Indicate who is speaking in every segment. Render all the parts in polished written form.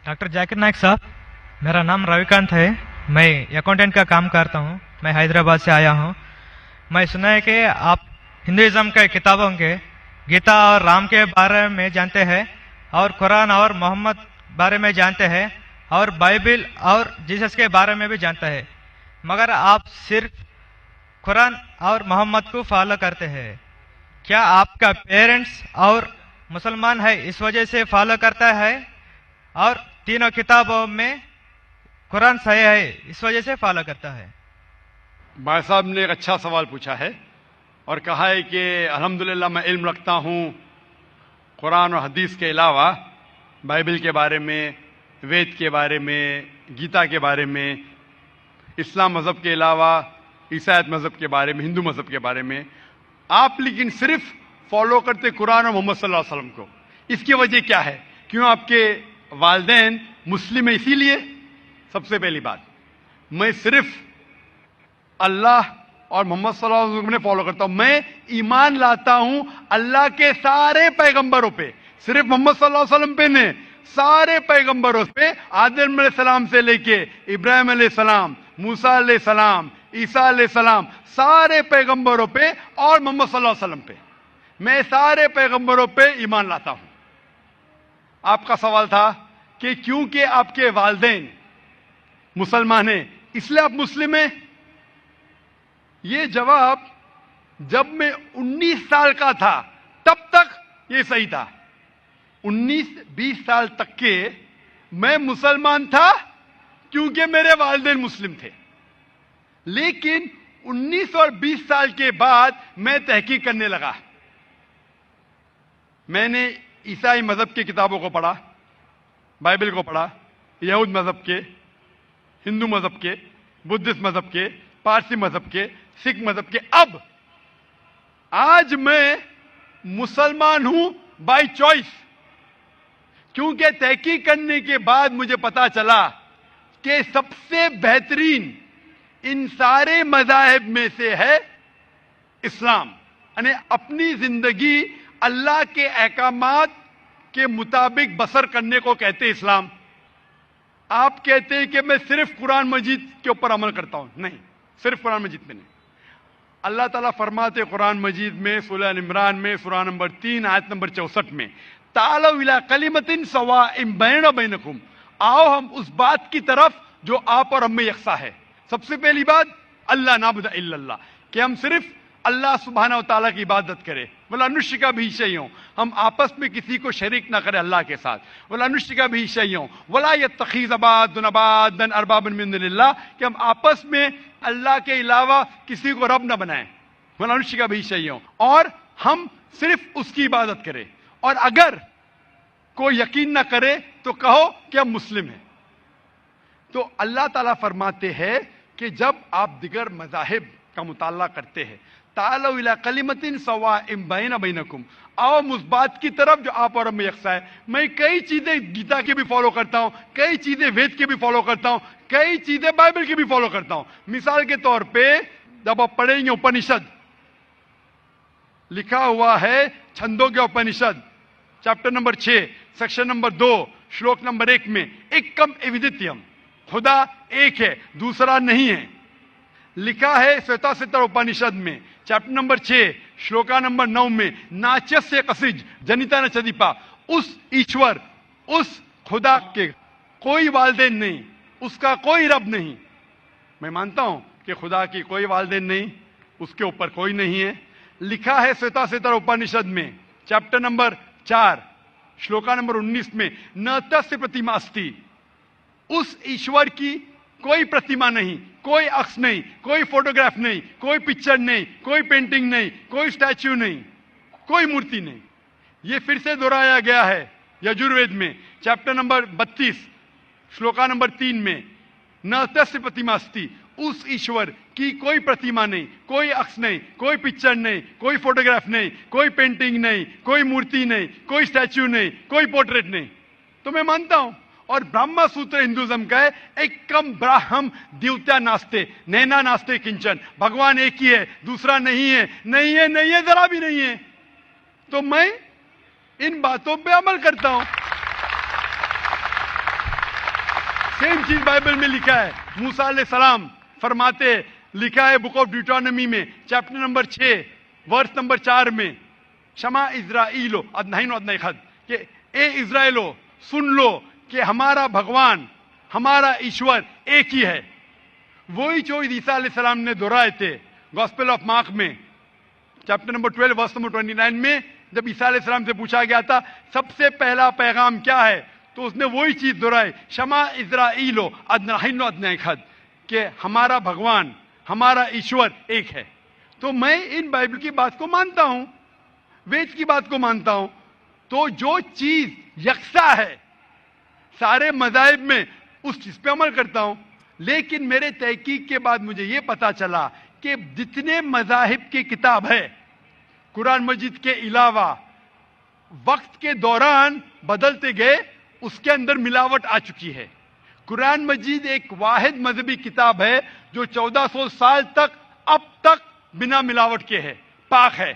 Speaker 1: Doctor Zakir Naik साहब, मेरा नाम रविकांत है। मैं अकाउंटेंट का काम करता हूँ। मैं हैदराबाद से आया हूँ। मैं सुना है कि आप हिंदुइज्म के किताबों के गीता और राम के बारे में जानते हैं, और कुरान और मोहम्मद बारे में जानते हैं, और बाइबल और जीसस के बारे में भी जानते हैं, मगर आप सिर्फ कुरान और मोहम्मद को फॉलो करते हैं। क्या आपका पेरेंट्स और मुसलमान है इस वजह से फॉलो करता है, और तीनों किताबों में कुरान सही है इस वजह से फॉलो करता है?
Speaker 2: भाई साहब ने एक अच्छा सवाल पूछा है और कहा है कि अल्हम्दुलिल्लाह मैं इल्म रखता हूँ कुरान और हदीस के अलावा, बाइबल के बारे में, वेद के बारे में, गीता के बारे में, इस्लाम मज़हब के अलावा ईसाईयत मज़हब के बारे में, हिंदू मज़हब के बारे में। आप लेकिन सिर्फ फॉलो करते कुरान और मोहम्मद सल्लल्लाहु अलैहि वसल्लम को। इसकी वजह क्या है? क्यों आपके वालिदैन मुस्लिम है इसीलिए? सबसे पहली बात, मैं सिर्फ अल्लाह और मोहम्मद सल्लल्लाहु अलैहि वसल्लम फॉलो करता हूं। मैं ईमान लाता हूं अल्लाह के सारे पैगंबरों पे, सिर्फ मोहम्मद सल्लल्लाहु अलैहि वसल्लम पे नहीं, सारे पैगंबरों पे, आदम अलैहिस्सलाम से लेके इब्राहिम अलैहिस्सलाम, मूसा अलैहिस्सलाम, ईसा अलैहिस्सलाम, सारे पैगंबरों पे और मोहम्मद सल्लल्लाहु अलैहि वसल्लम पे, मैं सारे पैगंबरों पे ईमान लाता हूं। आपका सवाल था कि क्योंकि आपके वालिदैन मुसलमान हैं इसलिए आप मुस्लिम हैं। ये जवाब जब मैं 19 साल का था तब तक ये सही था। 19-20 साल तक के मैं मुसलमान था क्योंकि मेरे वालिदैन मुस्लिम थे। लेकिन 19 और 20 साल के बाद मैं तहकीक करने लगा। मैंने ईसाई मजहब की किताबों को पढ़ा, बाइबल को पढ़ा, यहूद मजहब के, हिंदू मजहब के, बुद्धिस्ट मजहब के, पारसी मजहब के, सिख मजहब के। अब आज मैं मुसलमान हूं बाय चॉइस, क्योंकि तहकीक करने के बाद मुझे पता चला कि सबसे बेहतरीन इन सारे मज़ाहिब में से है इस्लाम। यानी अपनी जिंदगी अल्लाह के अहकामात के मुताबिक बसर करने को कहते इस्लाम। आप कहते हैं कि मैं सिर्फ कुरान मजीद के ऊपर अमल करता हूं। नहीं, सिर्फ कुरान मजीद में नहीं। अल्लाह ताला फरमाते कुरान मजीद में सूरह इमरान में सूरह नंबर 3 आयत नंबर 64 में, तालौ इला कलिमतिन सवाइम बैना बैनकुम, आओ हम उस बात की तरफ जो आप और हम में यकसा है। सबसे पहली बात अल्लाह नाबुद इल्लल्लाह, कि हम सिर्फ अल्लाह सुब्हानहू व तआला की इबादत करें। वला नुश्रिका बिही शैअन, हम आपस में किसी को शरीक ना करें अल्लाह के साथ। वला नुश्रिका बिही शैअन वला यत्तखिज़ बादुना बादन अरबाबन मिन दुनिल्लाह, कि हम आपस में अल्लाह के अलावा किसी को रब ना बनाएं। वला नुश्रिका बिही शैअन, और हम सिर्फ उसकी इबादत करें। और अगर कोई यकीन ना करे तो कहो कि हम मुस्लिम हैं। तो अल्लाह ताला फरमाते हैं कि जब आप दिगर मज़ाहिब का मुताला करते हैं, तालौ इला कलिमतिन सवाइम बैना बैनकुम, आओ उस बात की तरफ जो आप और हम में यकसा है। मैं कई चीजें गीता की भी फॉलो करता हूं, कई चीजें वेद की भी फॉलो करता हूं, कई चीजें बाइबल की भी फॉलो करता हूं। मिसाल के तौर पे जब आप पढ़ेंगे उपनिषद, लिखा हुआ है छंदों के उपनिषद चैप्टर नंबर 6 सेक्शन नंबर 2 श्लोक नंबर 1 में, एकम एविदित्यम, खुदा एक है दूसरा नहीं है। लिखा है श्वेताश्वतर उपनिषद में चैप्टर नंबर 6 श्लोका नंबर 9 में, नाचस्य कसिज जनिता न चदीपा, उस ईश्वर, उस खुदा के कोई वालिदैन नहीं, उसका कोई रब नहीं। मैं मानता हूं कि खुदा की कोई वालिदैन नहीं, उसके ऊपर कोई नहीं है। लिखा है श्वेताश्वतर उपनिषद में चैप्टर नंबर 4 श्लोका नंबर 19 में, न तस्य प्रतिमा अस्ति, उस ईश्वर की कोई प्रतिमा नहीं, कोई अक्स नहीं, कोई फोटोग्राफ नहीं, कोई पिक्चर नहीं, कोई पेंटिंग नहीं, कोई स्टैच्यू नहीं, कोई मूर्ति नहीं। यह फिर से दोहराया गया है यजुर्वेद में चैप्टर नंबर 32 श्लोका नंबर 3 में, न तस्य प्रतिमा अस्ति, उस ईश्वर की कोई प्रतिमा नहीं, कोई अक्स नहीं, कोई पिक्चर नहीं, कोई फोटोग्राफ नहीं, कोई पेंटिंग नहीं, कोई मूर्ति नहीं, कोई स्टैच्यू नहीं, कोई पोर्ट्रेट नहीं। तो मैं मानता हूं, और ब्रह्म सूत्र हिंदुइज्म का है, एकम ब्राह्म द्वितीया नास्ते नैना नास्ते किंचन, भगवान एक ही है दूसरा नहीं है, नहीं है, नहीं है, जरा भी नहीं है। तो मैं इन बातों पे अमल करता हूं। सेम चीज बाइबल में लिखा है। मूसा अलैहि सलाम फरमाते, लिखा है बुक ऑफ ड्यूटोनॉमी में चैप्टर नंबर 6 वर्स नंबर 4 में, शमा इज़राइलो अदनाइन अदनाई खद, कि ए इज़राइलो सुन लो कि हमारा भगवान, हमारा ईश्वर एक ही है। वही जो ईसा अलैहि सलाम ने दोहराए थे गॉस्पेल ऑफ मार्क में चैप्टर नंबर 12 वर्स नंबर 29 में, जब ईसा अलैहि सलाम से पूछा गया था सबसे पहला पैगाम क्या है, तो उसने वही चीज दोहराई, शमा इज़राइलो अदनाइन अदनाई खद, कि हमारा भगवान, हमारा ईश्वर एक है। तो मैं इन बाइबल की बात को मानता हूं, वेद की बात को मानता हूं। तो जो चीज यकसा है सारे मज़ाहिब में, उस चीज पे अमल करता हूं। लेकिन मेरे तहकीक के बाद मुझे ये पता चला कि जितने मज़ाहिब की किताब है कुरान मजीद के अलावा वक्त के दौरान बदलते गए, उसके अंदर मिलावट आ चुकी है। कुरान मजीद एक वाहिद मजहबी किताब है जो 1400 साल तक अब तक बिना मिलावट के है, पाक है।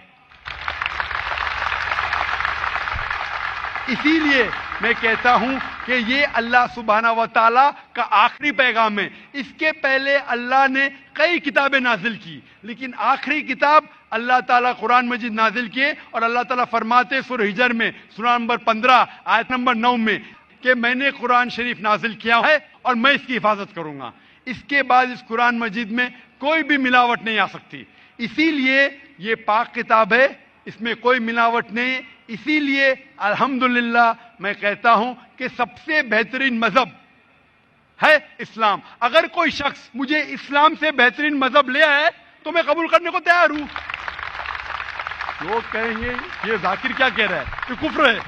Speaker 2: इसीलिए मैं कहता हूं कि ये अल्लाह सुब्हाना व तआला का आखिरी पैगाम है। इसके पहले अल्लाह ने कई किताबें नाजिल की, लेकिन आखिरी किताब अल्लाह ताला कुरान मजीद नाजिल किए। और अल्लाह ताला फरमाते सूरह हिजर में सूरा नंबर 15 आयत नंबर 9 में कि मैंने कुरान शरीफ नाजिल किया है और मैं इसकी हिफाजत करूंगा। इसके बाद इस कुरान मजीद में कोई भी मिलावट नहीं आ सकती। इसीलिए ये पाक किताब है, इसमें कोई मिलावट नहीं। इसीलिए अल्हम्दुलिल्लाह मैं कहता हूं कि सबसे बेहतरीन मजहब है इस्लाम। अगर कोई शख्स मुझे इस्लाम से बेहतरीन मजहब ले आए तो मैं कबूल करने को तैयार हूं। लोग कहेंगे ये जाकिर क्या कह रहा है, ये कुफ्र है,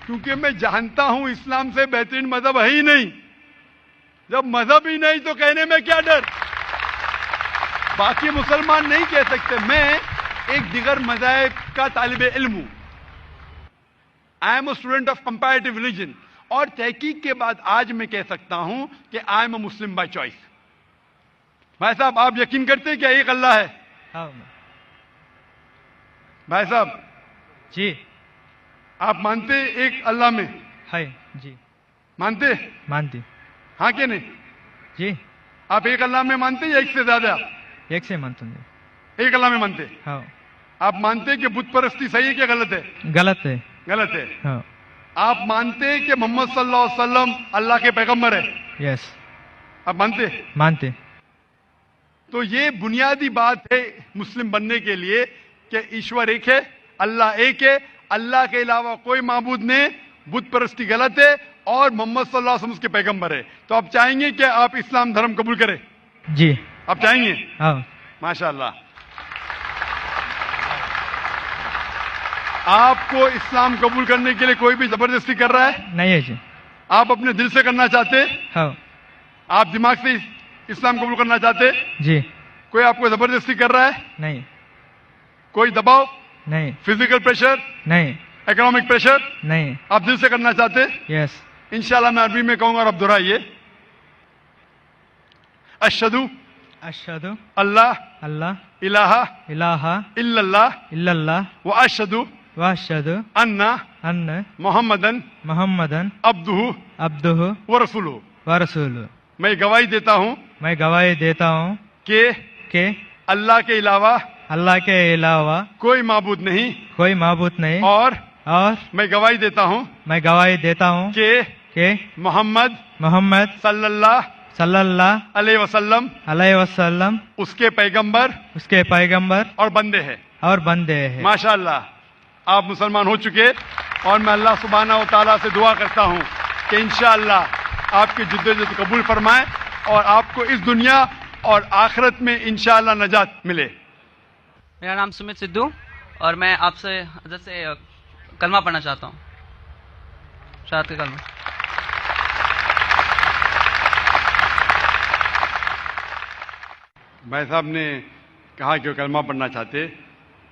Speaker 2: क्योंकि मैं जानता हूं इस्लाम से बेहतरीन मजहब है ही नहीं। जब मजहब ही नहीं तो कहने में क्या डर। बाकी मुसलमान नहीं कह सकते। मैं एक दिगर मज़ाहिब का तालिब इल्म हूं। I am a student of comparative religion, और तहकीक के बाद आज मैं कह सकता हूं कि I am a Muslim by choice. भाई साहब, आप यकीन करते हैं क्या एक अल्लाह है?
Speaker 1: हाँ
Speaker 2: भाई साहब
Speaker 1: जी।
Speaker 2: आप मानते एक अल्लाह में?
Speaker 1: है जी,
Speaker 2: मानते?
Speaker 1: मानती
Speaker 2: हाँ कि नहीं?
Speaker 1: जी।
Speaker 2: आप एक अल्लाह में मानते या एक से ज्यादा?
Speaker 1: एक से मानते।
Speaker 2: एक अल्लाह में मानते।
Speaker 1: हाँ।
Speaker 2: आप मानते हैं कि बुत परस्ती सही है क्या गलत है?
Speaker 1: गलत है।
Speaker 2: गलत है।
Speaker 1: हाँ।
Speaker 2: आप मानते हैं कि मोहम्मद सल्लल्लाहु अलैहि वसल्लम अल्लाह के पैगंबर है?
Speaker 1: यस।
Speaker 2: आप मानते?
Speaker 1: मानते।
Speaker 2: तो ये बुनियादी बात है मुस्लिम बनने के लिए कि ईश्वर एक है, अल्लाह एक है, अल्लाह के अलावा कोई माबूद नहीं, बुत परस्ती गलत है और मोहम्मद सल्लल्लाहु अलैहि वसल्लम उसके पैगंबर है। तो आप चाहेंगे कि आप इस्लाम धर्म कबूल करें?
Speaker 1: जी।
Speaker 2: आप चाहेंगे?
Speaker 1: हाँ।
Speaker 2: माशाअल्लाह। आपको इस्लाम कबूल करने के लिए कोई भी जबरदस्ती कर रहा है?
Speaker 1: नहीं है जी।
Speaker 2: आप अपने दिल से करना चाहते?
Speaker 1: हाँ।
Speaker 2: आप दिमाग से इस्लाम कबूल करना चाहते?
Speaker 1: जी।
Speaker 2: कोई आपको जबरदस्ती कर रहा है?
Speaker 1: नहीं।
Speaker 2: कोई दबाव?
Speaker 1: नहीं।
Speaker 2: Physical pressure?
Speaker 1: नहीं।
Speaker 2: Economic pressure?
Speaker 1: नहीं।
Speaker 2: आप दिल से करना चाहते?
Speaker 1: यस।
Speaker 2: इंशाल्लाह मैं अरबी में कहूंगा और आप दोहराइए। अशहदु
Speaker 1: अशहदु
Speaker 2: अल्लाह
Speaker 1: अल्लाह
Speaker 2: इलाहा
Speaker 1: इलाहा
Speaker 2: इल्लल्लाह
Speaker 1: इल्लल्लाह
Speaker 2: व अशहदु
Speaker 1: व अशहदु
Speaker 2: अन्ना
Speaker 1: अन्न
Speaker 2: मोहम्मदन
Speaker 1: मुहम्मदन
Speaker 2: अब्दुहु
Speaker 1: अब्दुहु
Speaker 2: व रसूलुहु।
Speaker 1: व रसूलुहु।
Speaker 2: मैं गवाही देता हूं
Speaker 1: मैं गवाही देता हूँ
Speaker 2: कि
Speaker 1: अल्लाह के अलावा
Speaker 2: कोई माबूद नहीं,
Speaker 1: कोई माबूद नहीं,
Speaker 2: और
Speaker 1: मैं गवाही देता हूँ कि मोहम्मद सल्लल्लाहु
Speaker 2: अलैहि वसल्लम उसके पैगंबर और बंदे हैं। माशाअल्लाह, आप मुसलमान हो चुके। और मैं अल्लाह सुब्हाना व तआला से दुआ करता हूँ कि इंशाअल्लाह आपकी जिद्दोजहद कबूल फरमाए और आपको इस दुनिया और आखिरत में इंशाअल्लाह नजात मिले।
Speaker 3: मेरा नाम सुमित सिद्धू और मैं आपसे हज़रत से कलमा पढ़ना चाहता हूँ, शहादत का कलमा।
Speaker 2: भाई साहब ने कहा कि वो कलमा पढ़ना चाहते।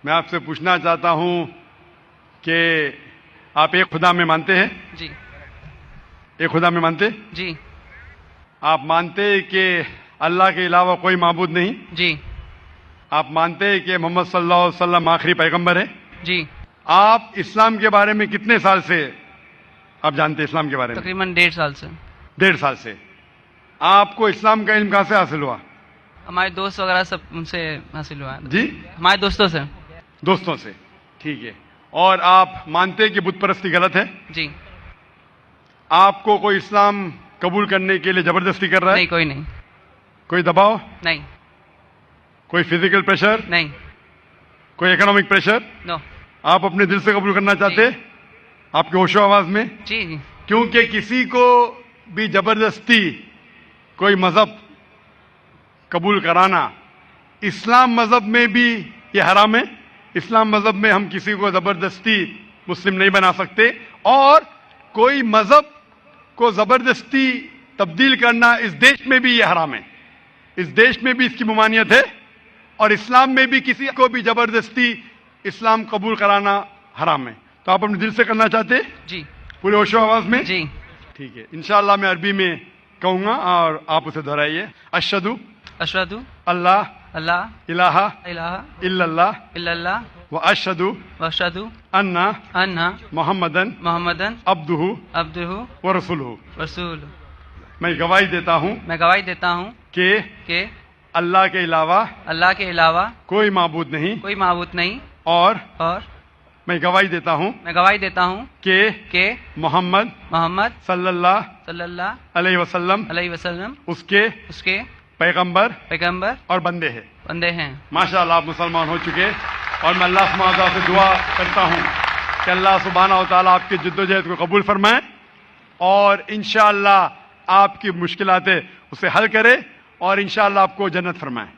Speaker 2: मैं आपसे पूछना चाहता हूँ कि आप एक खुदा में मानते हैं?
Speaker 3: जी।
Speaker 2: एक खुदा में मानते?
Speaker 3: जी।
Speaker 2: आप मानते हैं कि अल्लाह के अलावा कोई माबूद नहीं?
Speaker 3: जी।
Speaker 2: आप मानते हैं कि मोहम्मद सल्लल्लाहु अलैहि वसल्लम आखिरी पैगंबर है?
Speaker 3: जी।
Speaker 2: आप इस्लाम के बारे में कितने साल से आप जानते हैं? इस्लाम के बारे में
Speaker 3: तकरीबन 1.5 साल से।
Speaker 2: 1.5 साल से। आपको इस्लाम का इल्म कहाँ से हासिल हुआ?
Speaker 3: हमारे दोस्त वगैरह सब उनसे हासिल हुआ है।
Speaker 2: जी,
Speaker 3: हमारे दोस्तों से।
Speaker 2: दोस्तों से, ठीक है। और आप मानते हैं कि बुत परस्ती गलत है?
Speaker 3: जी।
Speaker 2: आपको कोई इस्लाम कबूल करने के लिए जबरदस्ती कर रहा है?
Speaker 3: नहीं, कोई नहीं।
Speaker 2: कोई दबाव?
Speaker 3: नहीं।
Speaker 2: कोई फिजिकल प्रेशर?
Speaker 3: नहीं।
Speaker 2: कोई इकोनॉमिक प्रेशर?
Speaker 3: नो।
Speaker 2: आप अपने दिल से कबूल करना चाहते? आपके होशो आवाज में?
Speaker 3: जी जी।
Speaker 2: क्योंकि किसी को भी जबरदस्ती कोई मजहब कबूल कराना, इस्लाम मजहब में भी ये हराम है। इस्लाम मजहब में हम किसी को जबरदस्ती मुस्लिम नहीं बना सकते, और कोई मजहब को जबरदस्ती तब्दील करना इस देश में भी ये हराम है। इस देश में भी इसकी ममानियत है, और इस्लाम में भी किसी को भी जबरदस्ती इस्लाम कबूल कराना हराम है। तो आप अपने दिल से करना चाहते?
Speaker 3: जी।
Speaker 2: पूरे होशो आवाज में?
Speaker 3: जी।
Speaker 2: ठीक है, इंशाअल्लाह मैं अरबी में कहूंगा और आप उसे दोहराइए। अशहदु
Speaker 3: अशहदु
Speaker 2: अल्लाह
Speaker 3: अल्लाह
Speaker 2: इलाहा
Speaker 3: इलाहा
Speaker 2: इल्लल्लाह
Speaker 3: इल्लल्लाह
Speaker 2: व अशहदु
Speaker 3: व अशहदु
Speaker 2: अन्ना
Speaker 3: अन्ना
Speaker 2: मोहम्मदन
Speaker 3: मोहम्मदन
Speaker 2: अब्दुहु
Speaker 3: अब्दुहु
Speaker 2: व रसूलुहु।
Speaker 3: रसूल।
Speaker 2: मैं गवाही देता हूँ
Speaker 3: मैं गवाही देता हूँ
Speaker 2: कि
Speaker 3: कि
Speaker 2: अल्लाह के अलावा
Speaker 3: अल्लाह के अलावा
Speaker 2: कोई माबूद नहीं,
Speaker 3: कोई माबूद नहीं,
Speaker 2: और
Speaker 3: और
Speaker 2: मैं गवाही देता हूँ
Speaker 3: मैं गवाही देता हूँ
Speaker 2: कि
Speaker 3: मोहम्मद
Speaker 2: सल्लल्लाहु
Speaker 3: सल्लल्लाहु
Speaker 2: अलैहि वसल्लम
Speaker 3: अलैहि वसल्लम
Speaker 2: उसके
Speaker 3: उसके
Speaker 2: पैगंबर
Speaker 3: पैगंबर
Speaker 2: और बंदे हैं।
Speaker 3: बंदे हैं।
Speaker 2: माशाअल्लाह आप मुसलमान हो चुके, और मैं अल्लाह सुब्हानहू व तआला से दुआ करता हूँ कि अल्लाह सुब्हानहू व तआला आपकी जिद्दोजहद को कबूल फरमाए, और इंशाअल्लाह आपकी मुश्किलातें उसे हल करे, और इंशाअल्लाह आपको जन्नत फरमाए।